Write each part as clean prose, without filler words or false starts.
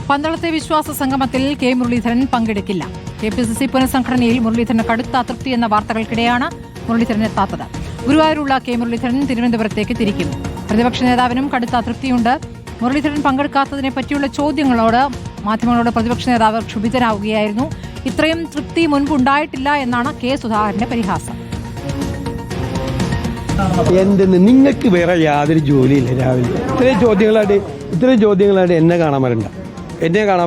പന്തളത്തെ വിശ്വാസ സംഗമത്തിൽ K Muraleedharan പങ്കെടുക്കില്ല. KPCC പുനഃസംഘടനയിൽ മുരളീധരന് കടുത്ത അതൃപ്തി എന്ന വാർത്തകൾക്കിടെയാണ് മുരളീധരൻ എത്താത്തത്. ഗുരുവായൂരുള്ള കെ മുരളീധരൻ തിരുവനന്തപുരത്തേക്ക് തിരിക്കും. പ്രതിപക്ഷ നേതാവിനും കടുത്ത അതൃപ്തിയുണ്ട്. മുരളീധരൻ പങ്കെടുക്കാത്തതിനെ പറ്റിയുള്ള ചോദ്യങ്ങളോട് മാധ്യമങ്ങളോട് പ്രതിപക്ഷ നേതാവ് ക്ഷുഭിതനാവുകയായിരുന്നു. ഇത്രയും തൃപ്തി മുൻപുണ്ടായിട്ടില്ല എന്നാണ് കെ സുധാകരന്റെ പരിഹാസം. എന്തെന്ന് നിങ്ങൾക്ക് വേറെ യാതൊരു ജോലിയില്ല. രാവിലെ ഇത്രയും ചോദ്യങ്ങളായിട്ട് എന്നെ കാണാൻ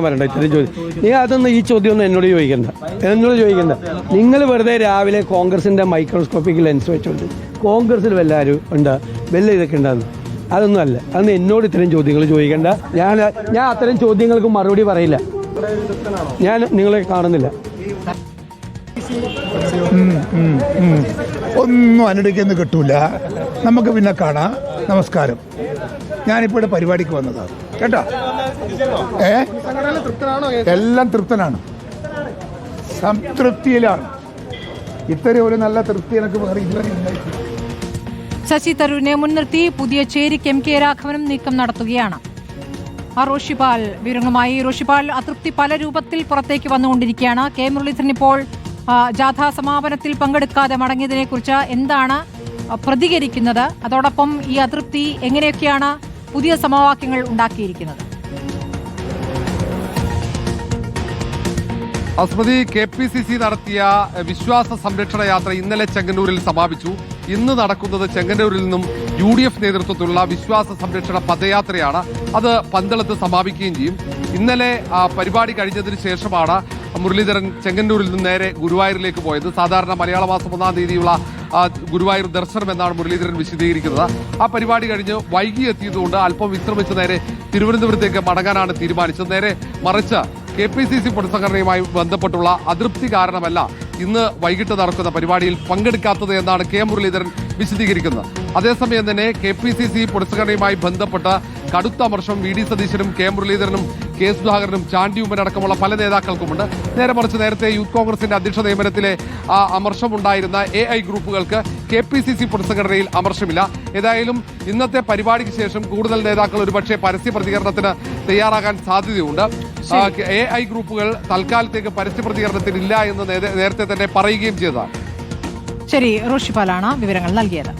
വരണ്ട ഇത്രയും ചോദ്യം. നിങ്ങൾ അതൊന്നും ഈ ചോദ്യമൊന്നും എന്നോട് ചോദിക്കണ്ട. നിങ്ങൾ വെറുതെ രാവിലെ കോൺഗ്രസിന്റെ മൈക്രോസ്കോപ്പിക് ലെൻസ് വെച്ചോണ്ട് കോൺഗ്രസിൽ വല്ലാരും ഉണ്ട്, ഇതൊക്കെ ഉണ്ടാകുന്നു. അതൊന്നും അല്ല. അതൊന്നും എന്നോട് ഇത്രയും ചോദ്യങ്ങൾ ചോദിക്കണ്ട. ഞാൻ അത്തരം ചോദ്യങ്ങൾക്ക് മറുപടി പറയില്ല. ഞാൻ നിങ്ങളെ കാണുന്നില്ല. ഒന്നും അനുടയ്ക്കൊന്നും കിട്ടൂല. നമുക്ക് പിന്നെ കാണാം. നമസ്കാരം. ഞാനിപ്പോൾ ഇവിടെ പരിപാടിക്ക് വന്നതാണ് കേട്ടോ. എല്ലാം തൃപ്തനാണ്, സംതൃപ്തിയിലാണ്. ഇത്രയും ഒരു നല്ല തൃപ്തി എനിക്ക് വേറെ. ശശി തരൂരിനെ മുൻനിർത്തി പുതിയ ചേരിക്ക് MK രാഘവനും നീക്കം നടത്തുകയാണ്. റോഷിപാൽ വിവരങ്ങളുമായി. റോഷിപാൽ, അതൃപ്തി പല രൂപത്തിൽ പുറത്തേക്ക് വന്നുകൊണ്ടിരിക്കുകയാണ്. കെ മുരളീധരൻ ഇപ്പോൾ ജാഥാ സമാപനത്തിൽ പങ്കെടുക്കാതെ മടങ്ങിയതിനെ കുറിച്ച് എന്താണ് പ്രതികരിക്കുന്നത്? അതോടൊപ്പം ഈ അതൃപ്തി എങ്ങനെയൊക്കെയാണ് പുതിയ സമവാക്യങ്ങൾ ഉണ്ടാക്കിയിരിക്കുന്നത്? സ്മൃതി, KPCC നടത്തിയ വിശ്വാസ സംരക്ഷണ യാത്ര ഇന്നലെ ചെങ്ങന്നൂരിൽ സമാപിച്ചു. ഇന്ന് നടക്കുന്നത് ചെങ്ങന്നൂരിൽ നിന്നും UDF നേതൃത്വത്തിലുള്ള വിശ്വാസ സംരക്ഷണ പദയാത്രയാണ്. അത് പന്തളത്ത് സമാപിക്കുകയും ചെയ്യും. ഇന്നലെ പരിപാടി കഴിഞ്ഞതിന് ശേഷമാണ് മുരളീധരൻ ചെങ്ങന്നൂരിൽ നിന്ന് നേരെ ഗുരുവായൂരിലേക്ക് പോയത്. സാധാരണ മലയാള മാസം 1-ാം തീയതിയുള്ള ഗുരുവായൂർ ദർശനം എന്നാണ് മുരളീധരൻ വിശദീകരിക്കുന്നത്. ആ പരിപാടി കഴിഞ്ഞ് വൈകി എത്തിയതുകൊണ്ട് അല്പം വിശ്രമിച്ച് നേരെ തിരുവനന്തപുരത്തേക്ക് മടങ്ങാനാണ് തീരുമാനിച്ചത്. നേരെ മറിച്ച് KPCC പുനഃസംഘടനയുമായി ബന്ധപ്പെട്ടുള്ള അതൃപ്തി കാരണമല്ല ഇന്ന് വൈകിട്ട് നടക്കുന്ന പരിപാടിയിൽ പങ്കെടുക്കാത്തത് എന്നാണ് കെ മുരളീധരൻ വിശദീകരിക്കുന്നത്. അതേസമയം തന്നെ KPCC പുനഃസംഘടനയുമായി ബന്ധപ്പെട്ട് കടുത്ത അമർഷം VD സതീശനും കെ മുരളീധരനും കെ സുധാകരനും ചാണ്ടി ഉമ്മനടക്കമുള്ള പല നേതാക്കൾക്കുമുണ്ട്. നേരെ മറിച്ച് നേരത്തെ യൂത്ത് കോൺഗ്രസിന്റെ അധ്യക്ഷ നിയമനത്തിലെ അമർഷമുണ്ടായിരുന്ന AI ഗ്രൂപ്പുകൾക്ക് KPCC പുനഃസംഘടനയിൽ അമർഷമില്ല. ഏതായാലും ഇന്നത്തെ പരിപാടിക്ക് ശേഷം കൂടുതൽ നേതാക്കൾ ഒരുപക്ഷെ പരസ്യ പ്രതികരണത്തിന് തയ്യാറാകാൻ സാധ്യതയുണ്ട്. AI ഗ്രൂപ്പുകൾ തൽക്കാലത്തേക്ക് പരസ്യ പ്രതികരണത്തിനില്ല എന്ന് നേരത്തെ തന്നെ പറയുകയും ചെയ്തതാണ്. ശരി, റോഷിപാലാണ് വിവരങ്ങൾ നൽകിയത്.